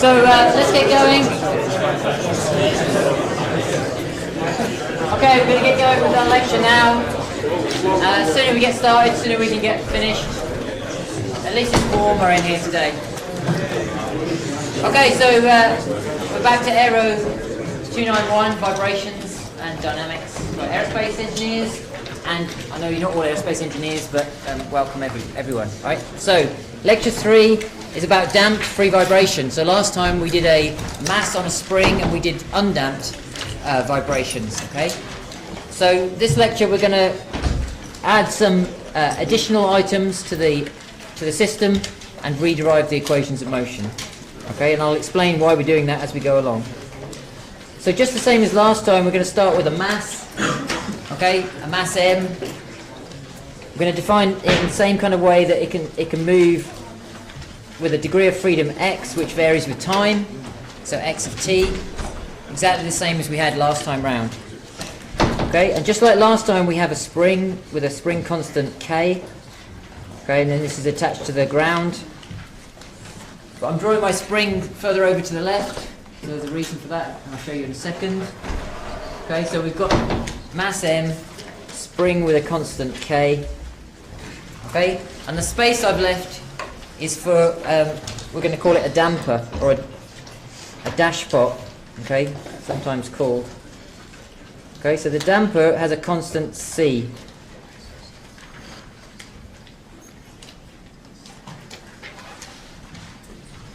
So let's get going. Okay, we're going to get going with our lecture now. Sooner we get started, sooner we can get finished. At least it's warmer in here today. Okay, so we're back to AER291 vibrations and dynamics for aerospace engineers. And I know you're not all aerospace engineers, but welcome everyone. Right? So lecture 3 is about damped free vibration. So last time we did a mass on a spring and we did undamped vibrations. Okay. So this lecture we're going to add some additional items to the system and rederive the equations of motion. Okay, and I'll explain why we're doing that as we go along. So just the same as last time, we're going to start with a mass. Okay, a mass m. We're going to define it in the same kind of way that it can move with a degree of freedom x, which varies with time. So x of t, exactly the same as we had last time round. Okay, and just like last time, we have a spring with a spring constant k. Okay, and then this is attached to the ground. But I'm drawing my spring further over to the left. So there's a reason for that. I'll show you in a second. Okay, so we've got mass m, spring with a constant k. Okay, and the space I've left is for, we're going to call it a damper, or a dash pot, okay, sometimes called. Okay, so the damper has a constant c.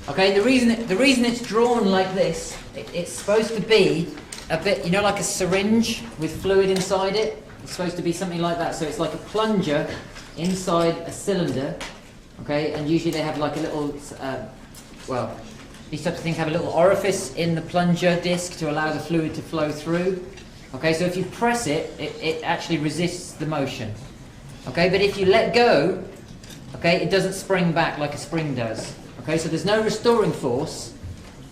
Okay, the reason it's drawn like this, it's supposed to be a bit, you know, like a syringe with fluid inside it. It's supposed to be something like that. So it's like a plunger inside a cylinder. Okay, and usually they have like a little, well, these types of things have a little orifice in the plunger disc to allow the fluid to flow through. Okay, so if you press it, it actually resists the motion. Okay, but if you let go, okay, it doesn't spring back like a spring does. Okay, so there's no restoring force.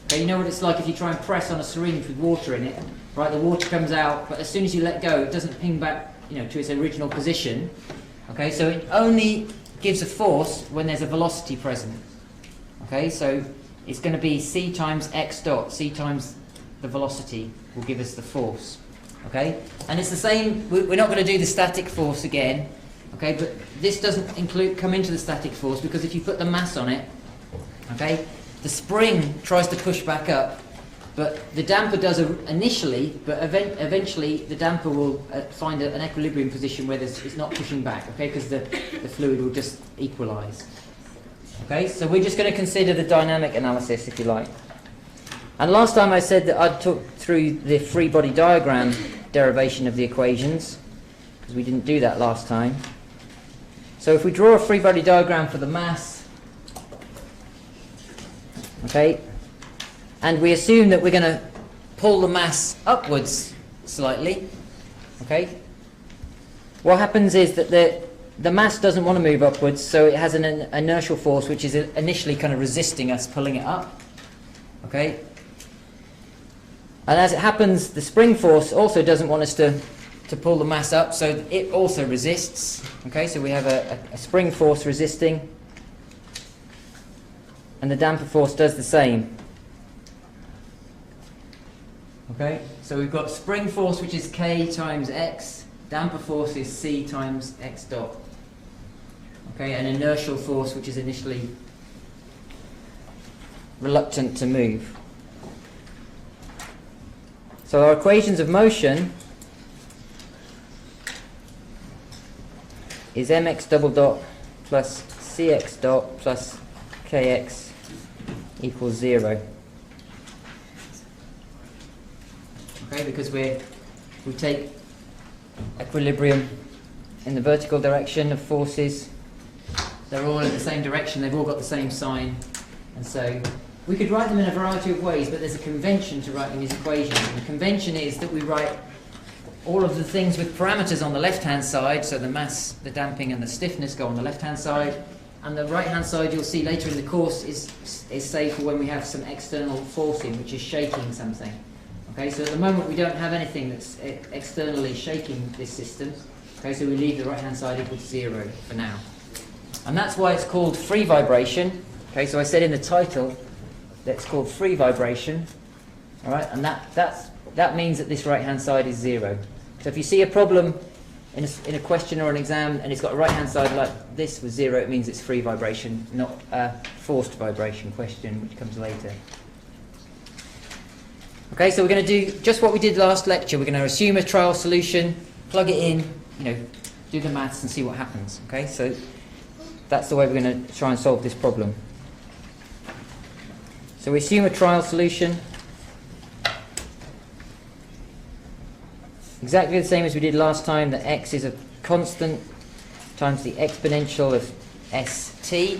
Okay, you know what it's like if you try and press on a syringe with water in it, right? The water comes out, but as soon as you let go, it doesn't ping back, you know, to its original position. Okay, so it only gives a force when there's a velocity present. Okay, so it's going to be c times x dot. C times the velocity will give us the force. Okay, and it's the same. We're not going to do the static force again. Okay, but this doesn't come into the static force because if you put the mass on it, okay, the spring tries to push back up, but the damper does initially, but eventually the damper will find an equilibrium position where it's not pushing back, okay, because the fluid will just equalize. Okay, so we're just going to consider the dynamic analysis, if you like. And last time I said that I'd talk through the free body diagram derivation of the equations, because we didn't do that last time. So if we draw a free body diagram for the mass, okay, and we assume that we're going to pull the mass upwards slightly, okay, what happens is that the mass doesn't want to move upwards, so it has an inertial force which is initially kind of resisting us pulling it up, okay, and as it happens the spring force also doesn't want us to pull the mass up, so it also resists. Okay, so we have a spring force resisting, and the damper force does the same. Okay, so we've got spring force which is k times x, damper force is c times x dot. Okay, and inertial force which is initially reluctant to move. So our equations of motion is mx double dot plus cx dot plus kx equals 0. Okay, because we take equilibrium in the vertical direction of forces. They're all in the same direction, they've all got the same sign, and so we could write them in a variety of ways, but there's a convention to writing these equations. And the convention is that we write all of the things with parameters on the left-hand side, so the mass, the damping and the stiffness go on the left-hand side, and the right-hand side you'll see later in the course is say for when we have some external forcing which is shaking something. Okay, so at the moment we don't have anything that's externally shaking this system. Okay, so we leave the right-hand side equal to 0 for now. And that's why it's called free vibration. Okay, so I said in the title that's called free vibration. All right, and that means that this right-hand side is 0. So if you see a problem in a question or an exam and it's got a right-hand side like this with 0, it means it's free vibration, not a forced vibration question, which comes later. Okay, so we're going to do just what we did last lecture. We're going to assume a trial solution, plug it in, do the maths and see what happens. Okay, so that's the way we're going to try and solve this problem. So we assume a trial solution. Exactly the same as we did last time, that x is a constant times the exponential of st.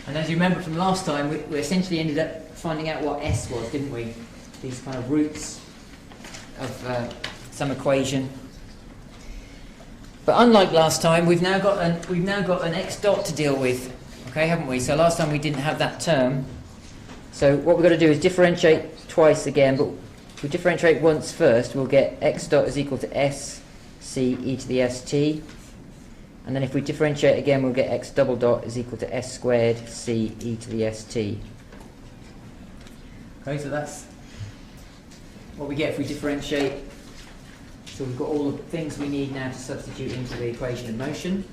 And as you remember from last time, we essentially ended up finding out what s was, didn't we? These kind of roots of some equation. But unlike last time, we've now got an x dot to deal with, okay, haven't we? So last time we didn't have that term. So what we've got to do is differentiate twice again, but if we differentiate once first, we'll get x dot is equal to s c e to the st. And then if we differentiate again, we'll get x double dot is equal to s squared c e to the st. Okay, so that's what we get if we differentiate. So we've got all the things we need now to substitute into the equation of motion.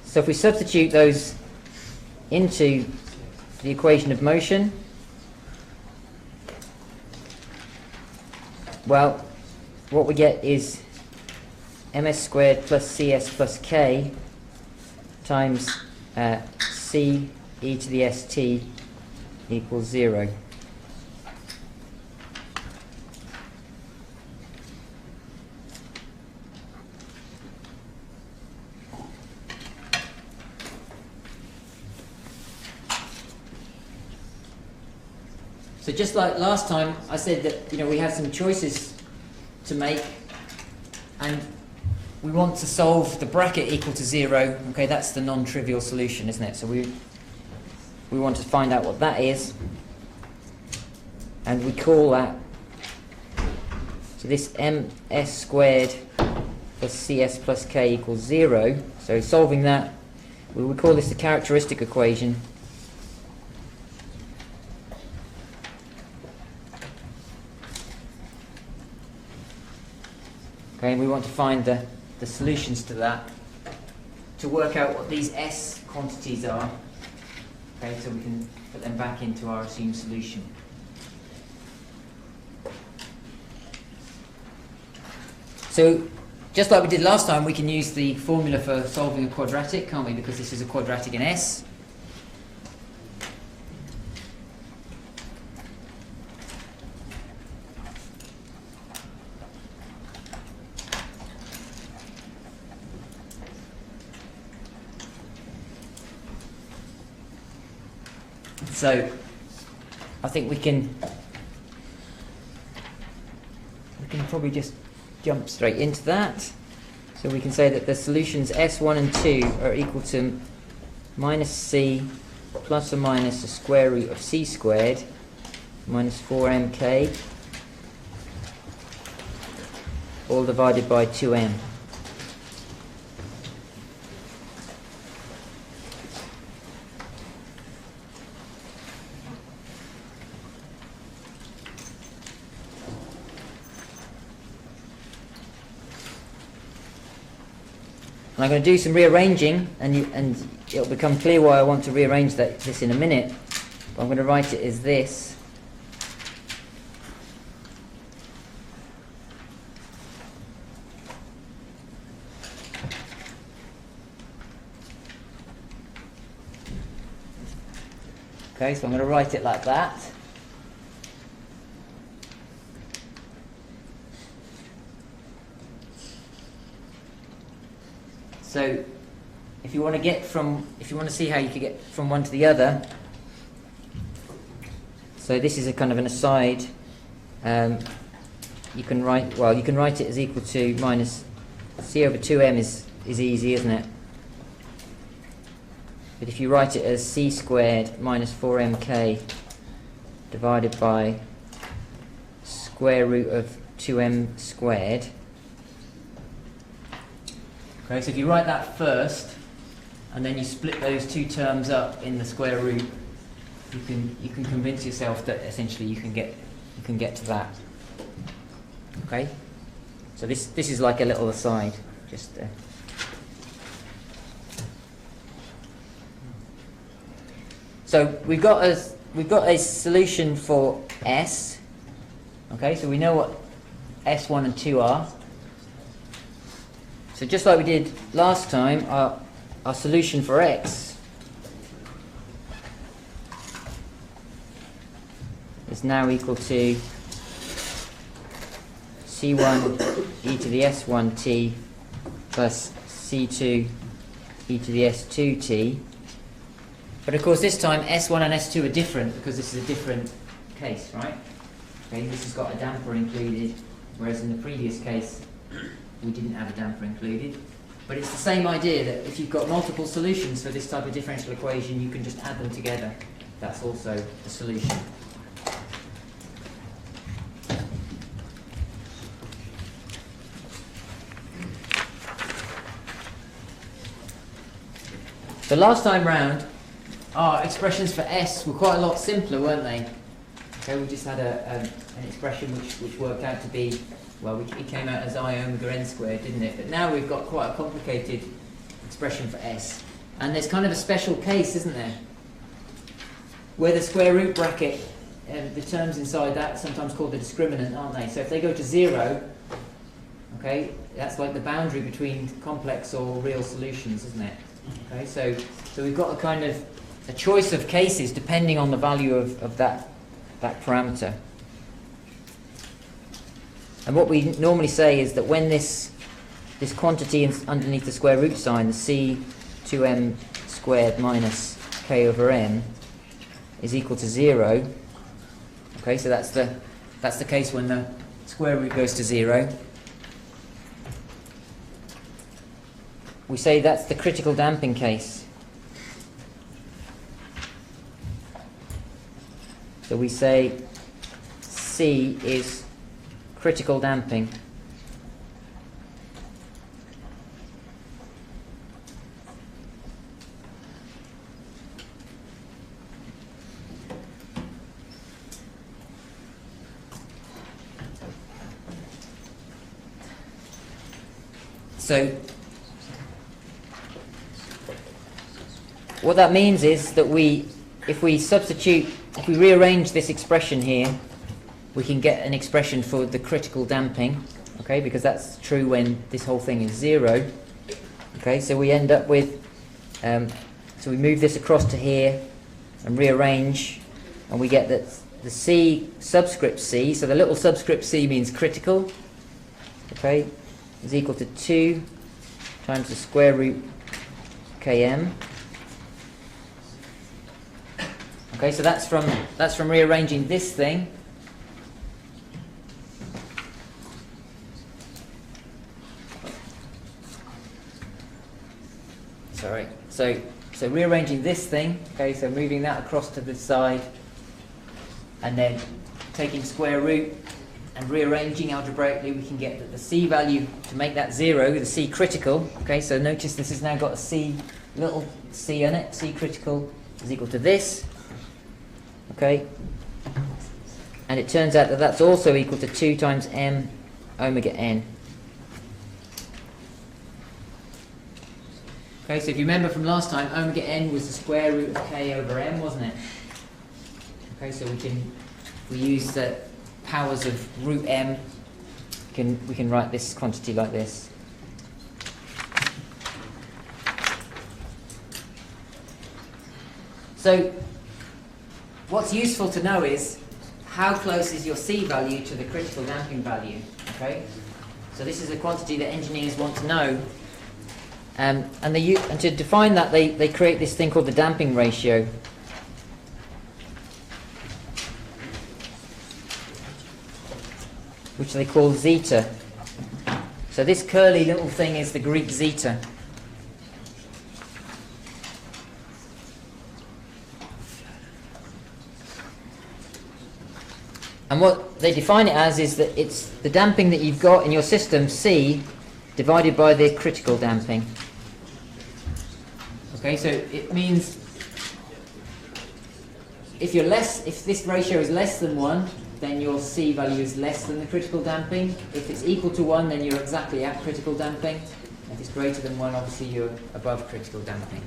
So if we substitute those into the equation of motion, well, what we get is ms squared plus cs plus k times c e to the st equals 0. So just like last time, I said that we have some choices to make, and we want to solve the bracket equal to 0. Okay, that's the non-trivial solution, isn't it? So we want to find out what that is, and we call that, so this ms squared plus cs plus k equals 0. So solving that, we would call this the characteristic equation. Okay, and we want to find the solutions to that, to work out what these s quantities are. Okay, so we can put them back into our assumed solution. So, just like we did last time, we can use the formula for solving a quadratic, can't we? Because this is a quadratic in S. So, I think we can probably just jump straight into that. So we can say that the solutions S1 and 2 are equal to minus c plus or minus the square root of c squared minus 4mk, all divided by 2m. And I'm going to do some rearranging, and it'll become clear why I want to rearrange this in a minute. But I'm going to write it as this. Okay, so I'm going to write it like that. So, if you want to see how you could get from one to the other, so this is a kind of an aside. You can write it as equal to minus c over 2m is easy, isn't it? But if you write it as c squared minus 4mk divided by square root of 2m squared. Okay, so if you write that first, and then you split those two terms up in the square root, you can convince yourself that essentially you can get to that. Okay? So this is like a little aside, just so we've got a solution for S. Okay, so we know what S1 and 2 are. So just like we did last time, our solution for X is now equal to C1 e to the S1t plus C2 e to the S2t. But of course this time S1 and S2 are different because this is a different case, right? Okay, this has got a damper included, whereas in the previous case we didn't have a damper included. But it's the same idea that if you've got multiple solutions for this type of differential equation, you can just add them together. That's also the solution. So last time round, our expressions for S were quite a lot simpler, weren't they? Okay, we just had an expression which worked out to be, well, it came out as I omega n squared, didn't it? But now we've got quite a complicated expression for S. And there's kind of a special case, isn't there? Where the square root bracket, the terms inside that are sometimes called the discriminant, aren't they? So if they go to 0, okay, that's like the boundary between complex or real solutions, isn't it? Okay, so we've got a kind of a choice of cases depending on the value of that parameter. And what we normally say is that when this quantity underneath the square root sign, the C2m squared minus k over m, is equal to 0. Okay, so that's the case when the square root goes to 0. We say that's the critical damping case. So we say C is critical damping. So what that means is that if we rearrange this expression here, we can get an expression for the critical damping, okay, because that's true when this whole thing is 0. Okay, so we end up with, so we move this across to here and rearrange, and we get that the C subscript C, so the little subscript C means critical, okay, is equal to 2 times the square root km. Okay, so that's from rearranging this thing. Sorry. So rearranging this thing. Okay, so moving that across to this side, and then taking square root and rearranging algebraically, we can get that the C value to make that 0, the C critical. Okay, so notice this has now got a C, little c in it. C critical is equal to this. Okay, and it turns out that that's also equal to 2 times m omega n. Okay, so if you remember from last time, omega n was the square root of k over m, wasn't it? Okay, so we use the powers of root m. We can write this quantity like this. So what's useful to know is how close is your C value to the critical damping value. Okay, so this is a quantity that engineers want to know, and to define that they create this thing called the damping ratio, which they call zeta. So this curly little thing is the Greek zeta. And what they define it as is that it's the damping that you've got in your system, C, divided by the critical damping. Okay, so it means if this ratio is less than 1, then your C value is less than the critical damping. If it's equal to 1, then you're exactly at critical damping. If it's greater than 1, obviously you're above critical damping.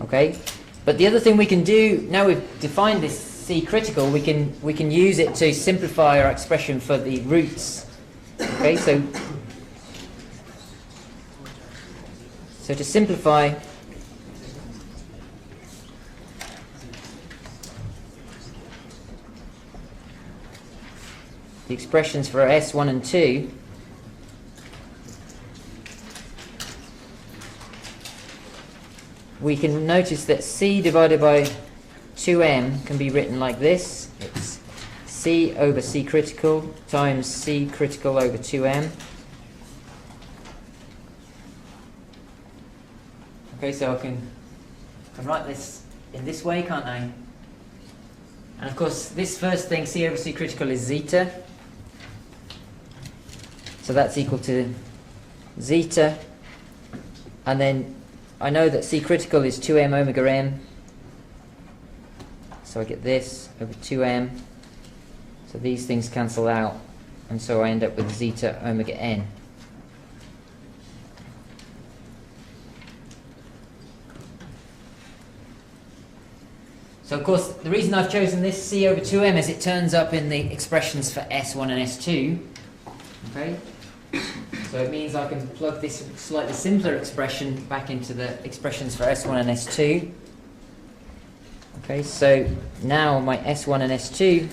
Okay, but the other thing we can do, now we've defined this C critical, we can use it to simplify our expression for the roots. Okay, so to simplify, the expressions for S1 and 2, we can notice that C divided by 2m can be written like this. It's C over C critical times C critical over 2m. Okay, so I can write this in this way, can't I? And of course, this first thing, C over C critical, is zeta. So that's equal to zeta. And then I know that C critical is 2m omega m. So I get this over 2m. So these things cancel out. And so I end up with zeta omega n. So of course, the reason I've chosen this C over 2m is it turns up in the expressions for S1 and S2. Okay? So it means I can plug this slightly simpler expression back into the expressions for S1 and S2. Okay, so now my S1 and S2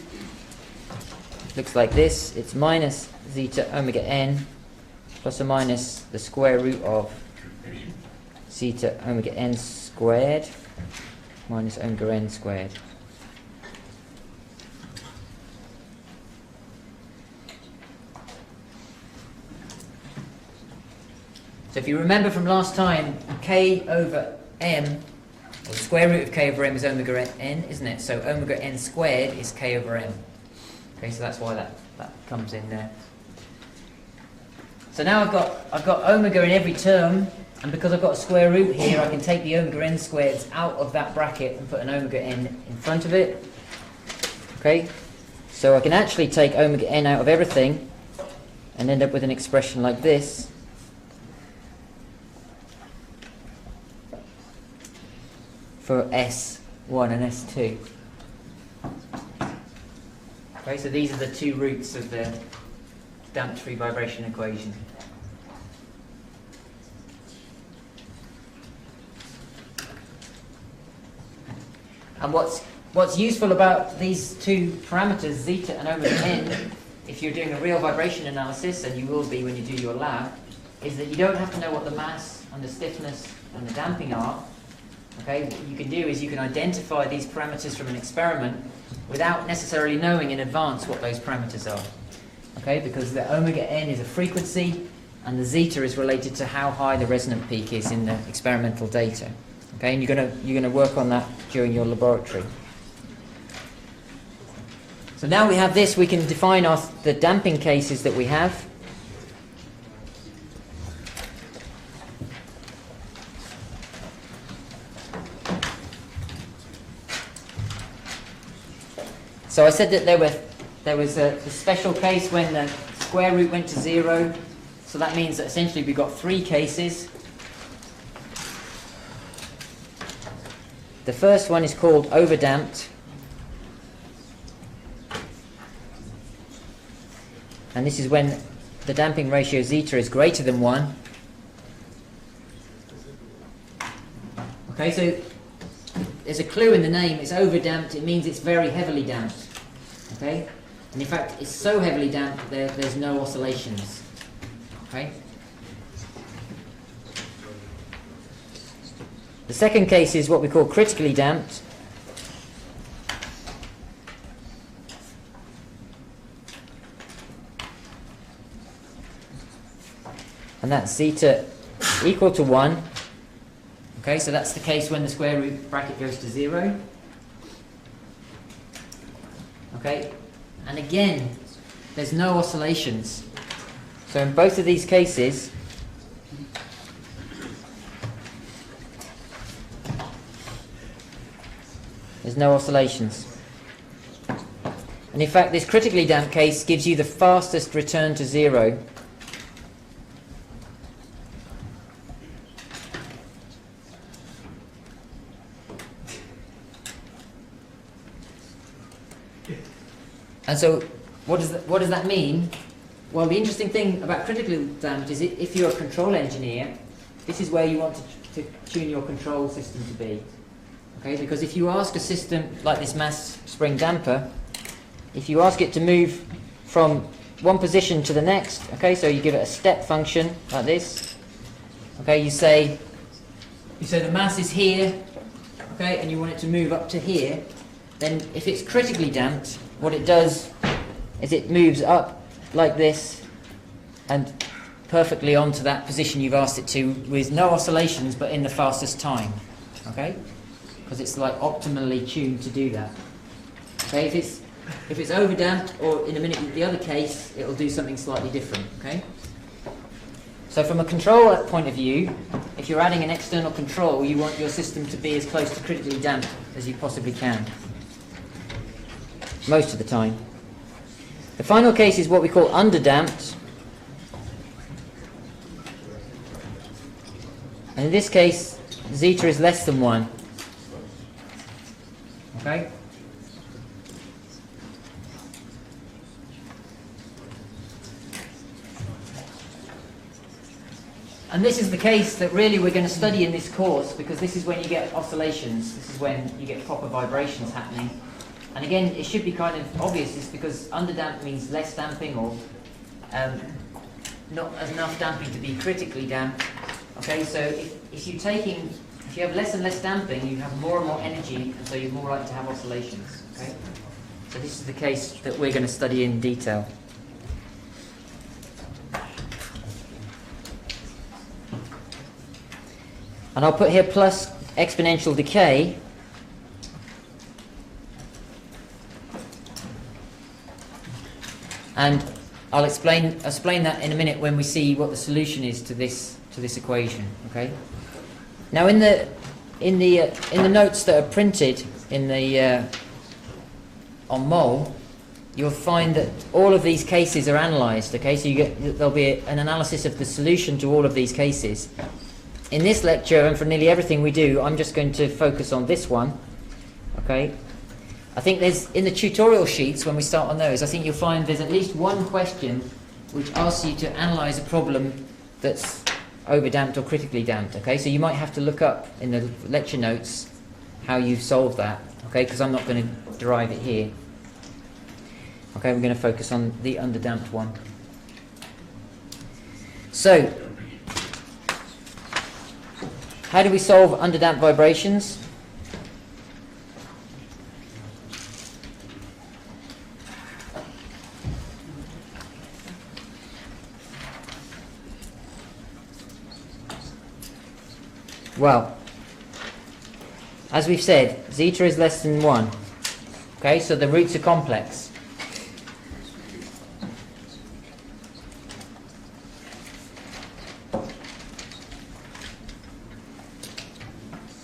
looks like this. It's minus zeta omega n plus or minus the square root of zeta omega n squared minus omega n squared. So if you remember from last time, k over m, or the square root of k over m is omega n, isn't it? So omega n squared is k over m. Okay, so that's why that comes in there. So now I've got omega in every term, and because I've got a square root here, I can take the omega n squareds out of that bracket and put an omega n in front of it. Okay, so I can actually take omega n out of everything and end up with an expression like this. For S1 and S2. Okay, so these are the two roots of the damped free vibration equation. And what's useful about these two parameters, zeta and omega n, if you're doing a real vibration analysis, and you will be when you do your lab, is that you don't have to know what the mass and the stiffness and the damping are. Okay, what you can do is you can identify these parameters from an experiment without necessarily knowing in advance what those parameters are. Okay, because the omega n is a frequency and the zeta is related to how high the resonant peak is in the experimental data. Okay, and you're gonna work on that during your laboratory. So now we have this, we can define the damping cases that we have. So I said that there was a special case when the square root went to 0. So that means that essentially we've got 3 cases. The first one is called overdamped. And this is when the damping ratio zeta is greater than 1. Okay, so there's a clue in the name. It's overdamped. It means it's very heavily damped. Okay, and in fact, it's so heavily damped that there's no oscillations. Okay. The second case is what we call critically damped. And that's zeta equal to 1. Okay, so that's the case when the square root bracket goes to 0. Okay, and again, there's no oscillations. So in both of these cases, There's no oscillations. And in fact, this critically damped case gives you the fastest return to zero. And so, what does that mean? Well, the interesting thing about critically damped is if you're a control engineer, this is where you want to tune your control system to be. Okay, because if you ask a system like this mass spring damper, if you ask it to move from one position to the next, okay, so you give it a step function like this, okay, you say the mass is here, okay, and you want it to move up to here, then if it's critically damped, what it does is it moves up like this and perfectly onto that position you've asked it to with no oscillations but in the fastest time, okay, because it's like optimally tuned to do that. Okay, if it's over damped, or in a minute with the other case, it'll do something slightly different. Okay. So from a control point of view, if you're adding an external control, you want your system to be as close to critically damped as you possibly can, most of the time. The final case is what we call underdamped. And in this case, zeta is less than 1. Okay? And this is the case that really we're going to study in this course, because this is when you get oscillations. This is when you get proper vibrations happening. And again, it should be kind of obvious, is because underdamped means less damping, or not enough damping to be critically damped. Okay, so if you have less and less damping, you have more and more energy, and so you're more likely to have oscillations. Okay, so this is the case that we're going to study in detail. And I'll put here plus exponential decay. And I'll explain that in a minute when we see what the solution is to this equation. Okay. Now in the notes that are printed in the on mole, you'll find that all of these cases are analysed. Okay, so there'll be an analysis of the solution to all of these cases. In this lecture, and for nearly everything we do, I'm just going to focus on this one. Okay. I think there's, in the tutorial sheets, when we start on those, I think you'll find there's at least one question which asks you to analyse a problem that's overdamped or critically damped. Okay, so you might have to look up in the lecture notes how you've solved that. Okay, because I'm not going to derive it here. Okay, we're going to focus on the underdamped one. So, how do we solve underdamped vibrations? Well, as we've said, zeta is less than 1. Okay, so the roots are complex.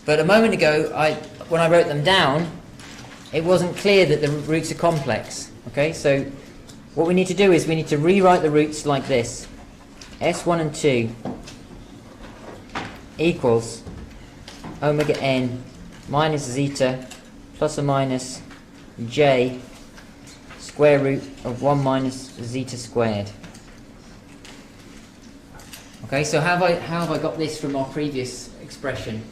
But a moment ago, when I wrote them down, it wasn't clear that the roots are complex. Okay, so what we need to do is we need to rewrite the roots like this. S1 and 2 equals omega n minus zeta plus or minus j square root of 1 minus zeta squared. Okay, so how have I got this from our previous expression?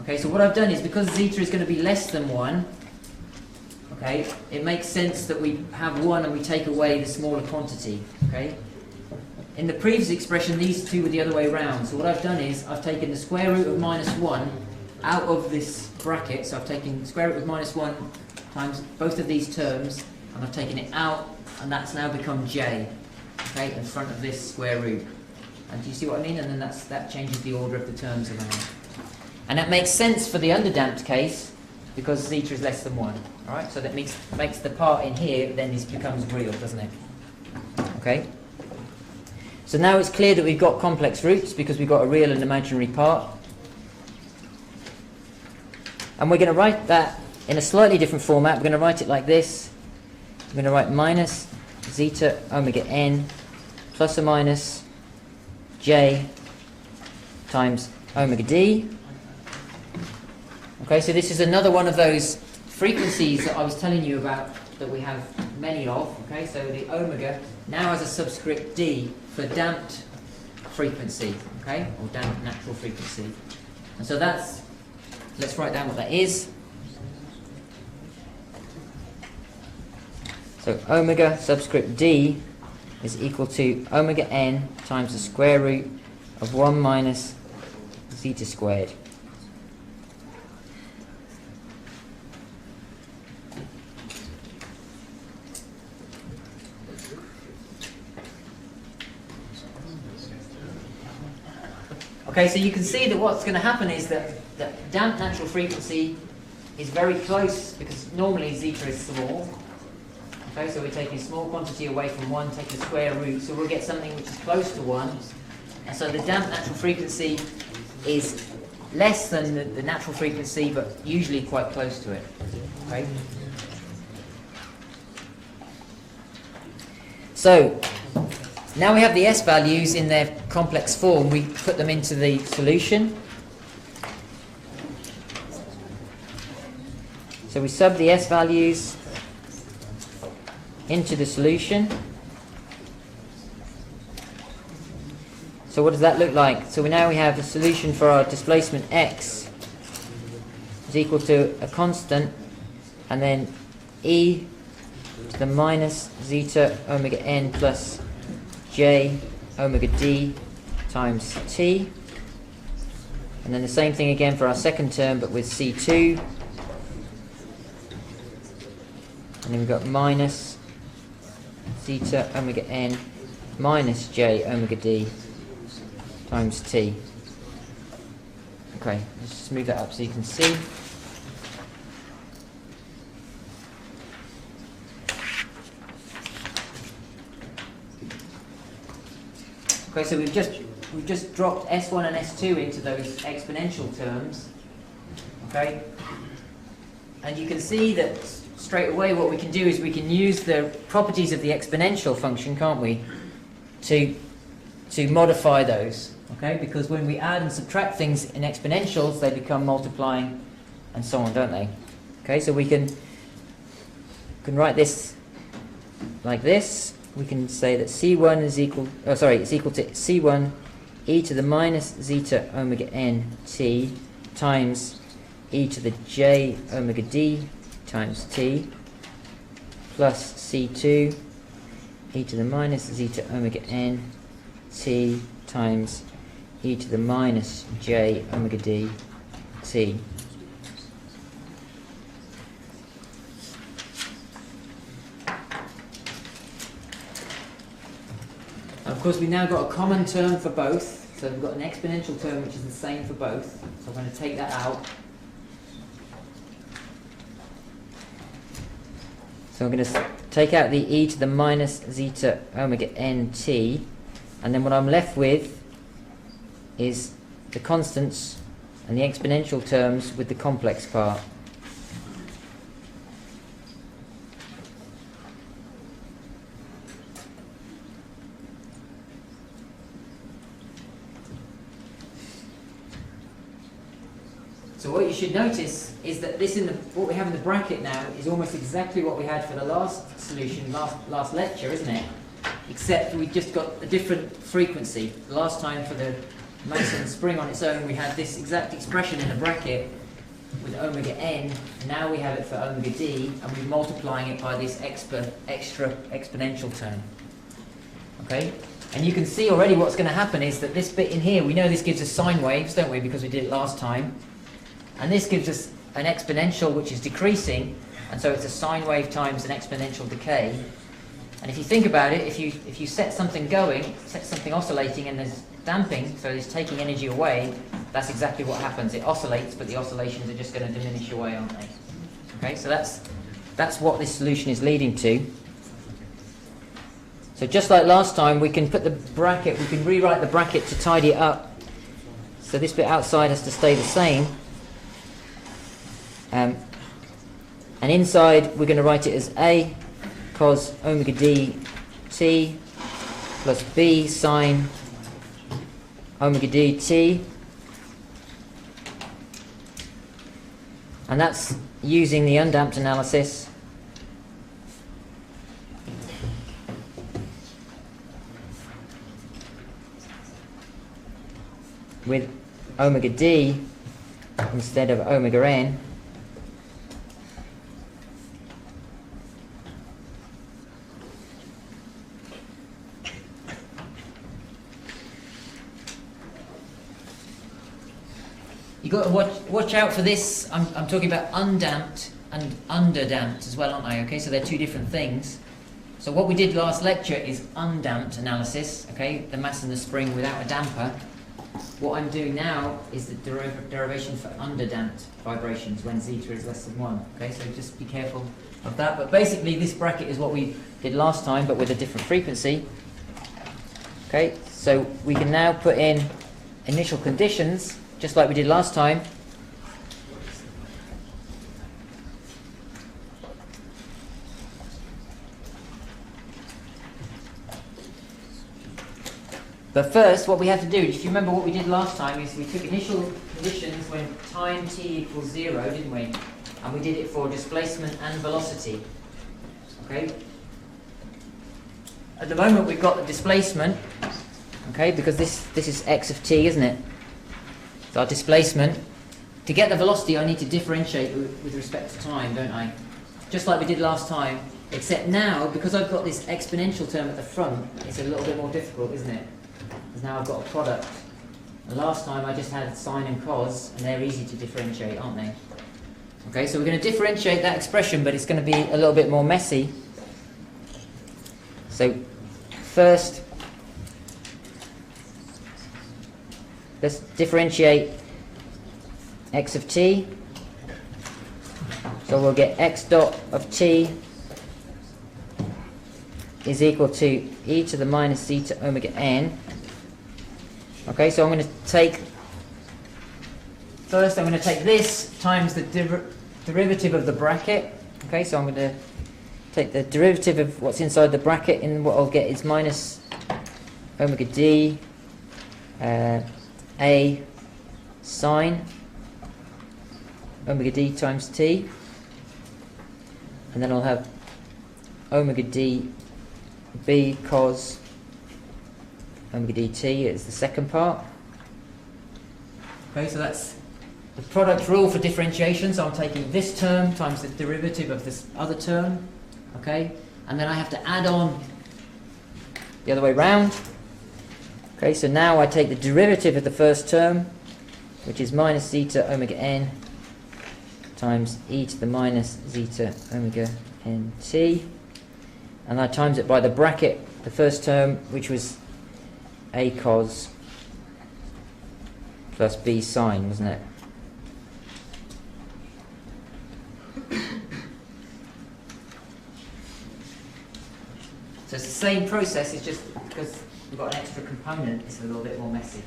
Okay, so what I've done is, because zeta is going to be less than 1, okay, it makes sense that we have 1 and we take away the smaller quantity. Okay. In the previous expression, these two were the other way around. So what I've done is I've taken the square root of minus 1 out of this bracket. So I've taken the square root of minus 1 times both of these terms, and I've taken it out, and that's now become j, okay, in front of this square root. And do you see what I mean? And then that changes the order of the terms around. And that makes sense for the underdamped case, because zeta is less than 1. All right, so that makes the part in here then becomes real, doesn't it? Okay. So now it's clear that we've got complex roots because we've got a real and imaginary part. And we're going to write that in a slightly different format. We're going to write it like this. We're going to write minus zeta omega n plus or minus j times omega d. Okay, so this is another one of those frequencies that I was telling you about that we have many of. Okay, so the omega now has a subscript d for damped frequency, okay, or damped natural frequency. And so that's, let's write down what that is. So omega subscript d is equal to omega n times the square root of 1 minus zeta squared. Okay, so you can see that what's going to happen is that damped natural frequency is very close, because normally zeta is small. Okay, so we're taking a small quantity away from 1, take the square root, so we'll get something which is close to 1. And so the damped natural frequency is less than the natural frequency, but usually quite close to it. Okay? So now we have the S values in their complex form. We put them into the solution. So we sub the S values into the solution. So what does that look like? So now we have a solution for our displacement x is equal to a constant and then e to the minus zeta omega n plus j omega d times t, and then the same thing again for our second term but with c2, and then we've got minus zeta omega n minus j omega d times t. Okay, let's just move that up so you can see. Okay, so we've just dropped S1 and S2 into those exponential terms. Okay, and you can see that straight away what we can do is we can use the properties of the exponential function, can't we, to modify those. Okay, because when we add and subtract things in exponentials, they become multiplying and so on, don't they? Okay, so we can write this like this. We can say that C1 is equal, it's equal to C1 e to the minus zeta omega n t times e to the j omega d times t plus C2 e to the minus zeta omega n t times e to the minus j omega d t. Of course, we've now got a common term for both, so we've got an exponential term which is the same for both, so I'm going to take that out. So I'm going to take out the e to the minus zeta omega n t, and then what I'm left with is the constants and the exponential terms with the complex part. So what you should notice is that this what we have in the bracket now is almost exactly what we had for the last solution, last lecture, isn't it? Except we just got a different frequency. Last time for the mass and spring on its own, we had this exact expression in the bracket with omega n. Now we have it for omega d, and we're multiplying it by this extra exponential term. Okay? And you can see already what's going to happen is that this bit in here, we know this gives us sine waves, don't we, because we did it last time. And this gives us an exponential which is decreasing, and so it's a sine wave times an exponential decay. And if you think about it, if you set something going, set something oscillating, and there's damping, so it's taking energy away, that's exactly what happens. It oscillates, but the oscillations are just going to diminish away, aren't they? Okay, so that's what this solution is leading to. So just like last time, we can put the bracket, we can rewrite the bracket to tidy it up. So this bit outside has to stay the same. And inside we're going to write it as A cos omega d t plus B sine omega d t. And that's using the undamped analysis. With omega d instead of omega n. You've got to watch out for this. I'm talking about undamped and underdamped as well, aren't I? Okay, so they're two different things. So what we did last lecture is undamped analysis, okay, the mass in the spring without a damper. What I'm doing now is the derivation for underdamped vibrations when zeta is less than 1. Okay, so just be careful of that. But basically this bracket is what we did last time, but with a different frequency. Okay, so we can now put in initial conditions, just like we did last time. But first, what we have to do, if you remember what we did last time, is we took initial conditions when time t equals 0, didn't we? And we did it for displacement and velocity. Okay? At the moment we've got the displacement, okay, because this is x of t, isn't it? So our displacement. To get the velocity I need to differentiate with respect to time, don't I? Just like we did last time, except now, because I've got this exponential term at the front, it's a little bit more difficult, isn't it? Because now I've got a product. And last time I just had sine and cos, and they're easy to differentiate, aren't they? Okay, so we're going to differentiate that expression, but it's going to be a little bit more messy. So first, let's differentiate x of t. So we'll get x dot of t is equal to e to the minus zeta omega n. Okay, so I'm going to take, first I'm going to take this times the derivative of the bracket. Okay, so I'm going to take the derivative of what's inside the bracket, and what I'll get is minus omega d a sine omega d times t, and then I'll have omega d b cos omega dt is the second part. Okay, so that's the product rule for differentiation. So I'm taking this term times the derivative of this other term, okay, and then I have to add on the other way round. Okay, so now I take the derivative of the first term, which is minus zeta omega n times e to the minus zeta omega n t, and I times it by the bracket, the first term, which was a cos plus b sine, wasn't it? So it's the same process, it's just because we've got an extra component, it's a little bit more messy.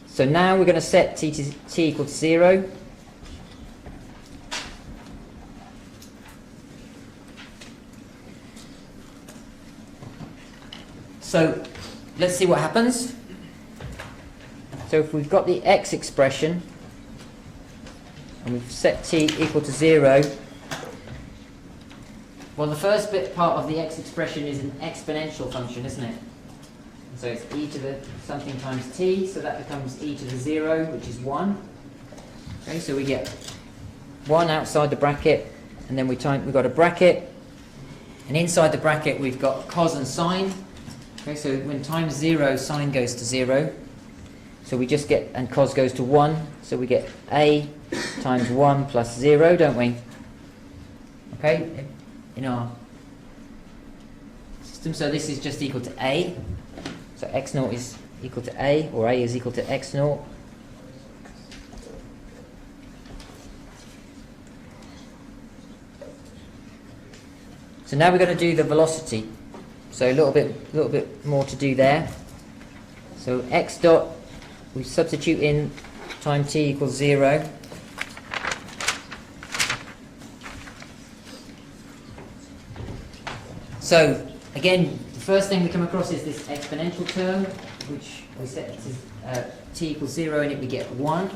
So now we're going to set t equal to 0. So let's see what happens. So if we've got the x expression and we've set t equal to 0, well, the first part of the x expression is an exponential function, isn't it? So it's e to the something times t, so that becomes e to the 0, which is 1. Okay, so we get 1 outside the bracket, and then we've got a bracket, and inside the bracket we've got cos and sine. Okay, so when times 0, sine goes to 0. So we just get, and cos goes to 1, so we get a times 1 plus 0, don't we? Okay, in our system, so this is just equal to a. So x naught is equal to a, or a is equal to x naught. So now we're going to do the velocity. So a little bit more to do there. So x dot, we substitute in time t equals 0. So again, the first thing we come across is this exponential term, which we set t equals 0, and we get 1.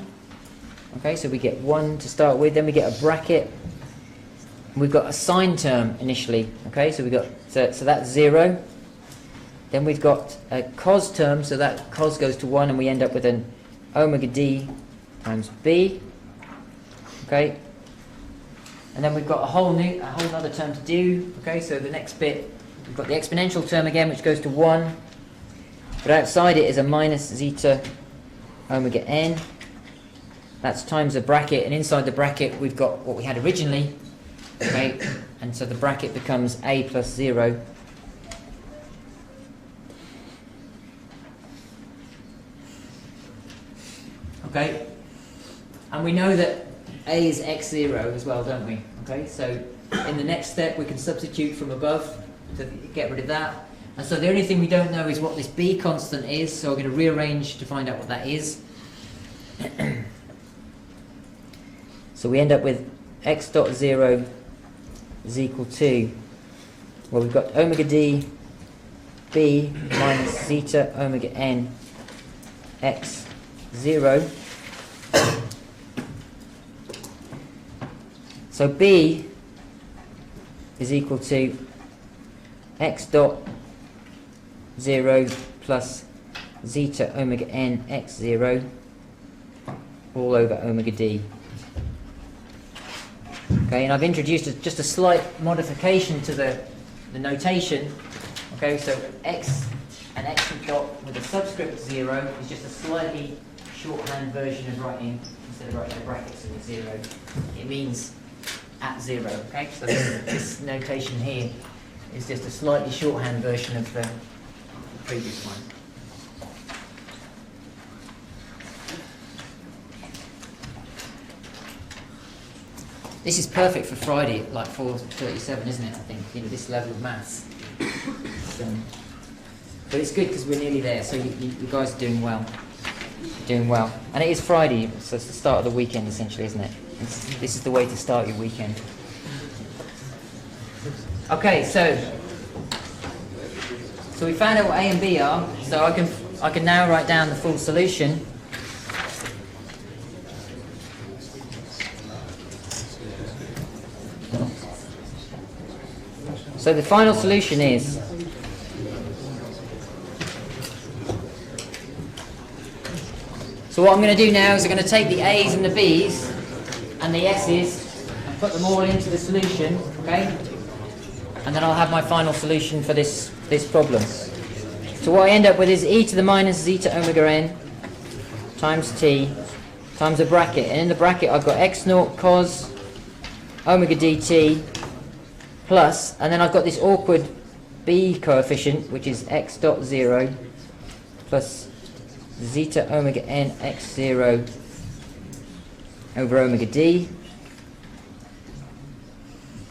Okay, so we get 1 to start with, then we get a bracket. We've got a sine term initially. Okay, so we got so that's 0. Then we've got a cos term, so that cos goes to 1, and we end up with an omega d times b. Okay, and then we've got a whole other term to do. Okay, so the next bit, we've got the exponential term again, which goes to 1, but outside it is a minus zeta omega n. That's times a bracket, and inside the bracket we've got what we had originally. Okay, and so the bracket becomes a plus 0. Okay, and we know that a is x0 as well, don't we? Okay, so in the next step we can substitute from above to get rid of that. And so the only thing we don't know is what this b constant is, so we're going to rearrange to find out what that is. So we end up with x dot 0 is equal to, well, we've got omega d b minus zeta omega n x 0. So b is equal to x dot 0 plus zeta omega n x 0 all over omega d. Okay, and I've introduced just a slight modification to the notation. Okay, so x and x dot with a subscript 0 is just a slightly shorthand version of writing, instead of writing the brackets and the 0, it means at 0. Okay, so this notation here is just a slightly shorthand version of the previous one. This is perfect for Friday at like 4:37, isn't it? I think, you know, this level of maths. But it's good because we're nearly there. So you guys are doing well. Doing well, and it is Friday, so it's the start of the weekend, essentially, isn't it? This is the way to start your weekend. Okay, so we found out what A and B are. So I can now write down the full solution. So the final solution is so what I'm going to do now is I'm going to take the A's and the B's and the S's and put them all into the solution, okay? And then I'll have my final solution for this problem. So what I end up with is e to the minus zeta omega n times t times a bracket. And in the bracket I've got x naught cos omega dt plus, and then I've got this awkward b coefficient, which is x dot 0 plus zeta omega n x 0 over omega d,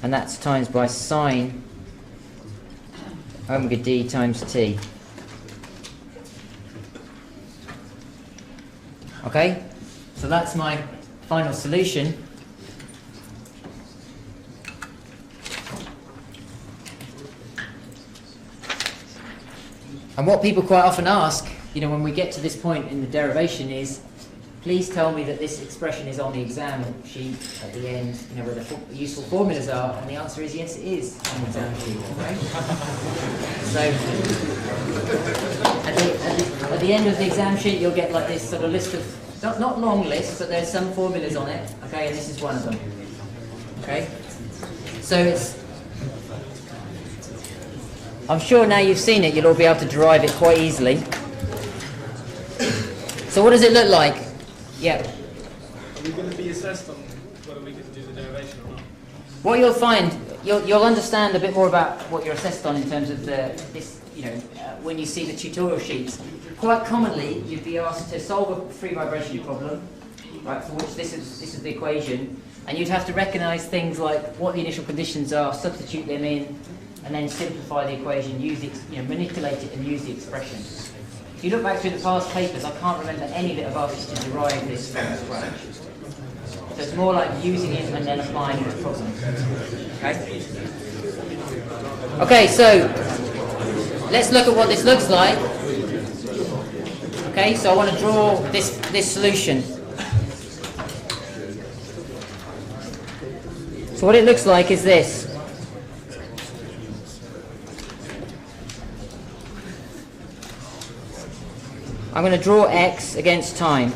and that's times by sine omega d times t. Okay, so that's my final solution. And what people quite often ask, you know, when we get to this point in the derivation is, please tell me that this expression is on the exam sheet at the end, you know, where the useful formulas are, and the answer is yes, it is on the exam sheet, right? So, at the end of the exam sheet, you'll get like this sort of list of, not long lists, but there's some formulas on it, okay, and this is one of them, okay? So it's, I'm sure now you've seen it, you'll all be able to derive it quite easily. So what does it look like? Yeah. Are we going to be assessed on whether we get to do the derivation or not? What you'll find, you'll understand a bit more about what you're assessed on in terms of this, you know, when you see the tutorial sheets. Quite commonly, you'd be asked to solve a free vibration problem, right, for which this is the equation, and you'd have to recognise things like what the initial conditions are, substitute them in, and then simplify the equation, use it, manipulate it and use the expression. If you look back through the past papers, I can't remember any that have asked you to derive this from scratch. So it's more like using it and then applying it to problems. Okay? Okay, so let's look at what this looks like. Okay, so I want to draw this solution. So what it looks like is this. I'm going to draw x against time.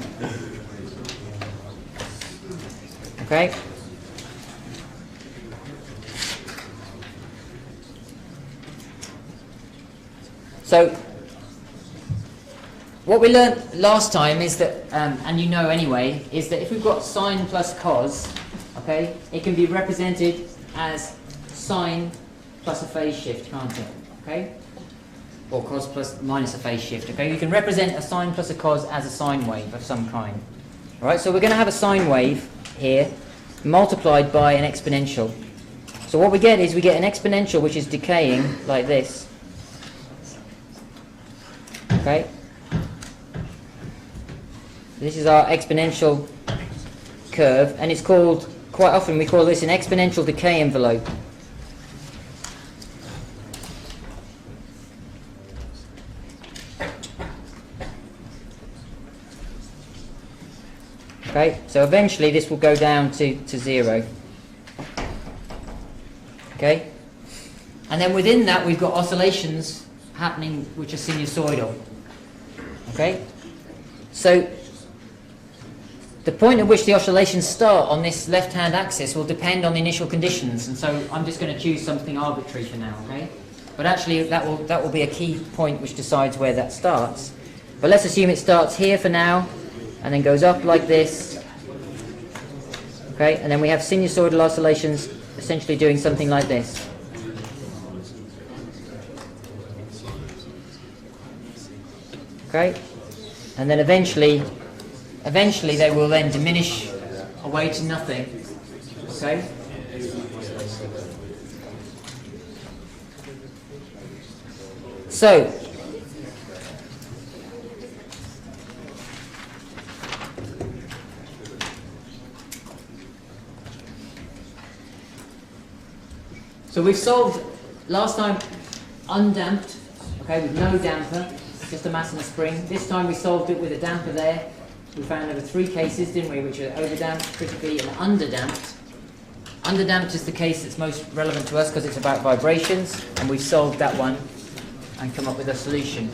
Okay? So, what we learned last time is that, and you know anyway, is that if we've got sine plus cos, okay, it can be represented as sine plus a phase shift, can't it? Okay? Or cos plus minus a phase shift. Okay, you can represent a sine plus a cos as a sine wave of some kind. All right, so we're going to have a sine wave here multiplied by an exponential. So what we get is we get an exponential which is decaying like this. Okay, this is our exponential curve, and it's called, quite often we call this an exponential decay envelope. Okay, so eventually this will go down to 0. Okay, and then within that we've got oscillations happening which are sinusoidal. Okay, so the point at which the oscillations start on this left-hand axis will depend on the initial conditions, and so I'm just going to choose something arbitrary for now. Okay, but actually that will be a key point which decides where that starts. But let's assume it starts here for now, and then goes up like this. Okay, and then we have sinusoidal oscillations essentially doing something like this. Okay, and then eventually they will then diminish away to nothing. Okay. So we've solved last time undamped, okay, with no damper, just a mass and a spring. This time we solved it with a damper there. We found there were 3 cases, didn't we, which are overdamped, critically, and underdamped. Underdamped is the case that's most relevant to us because it's about vibrations, and we've solved that one and come up with a solution.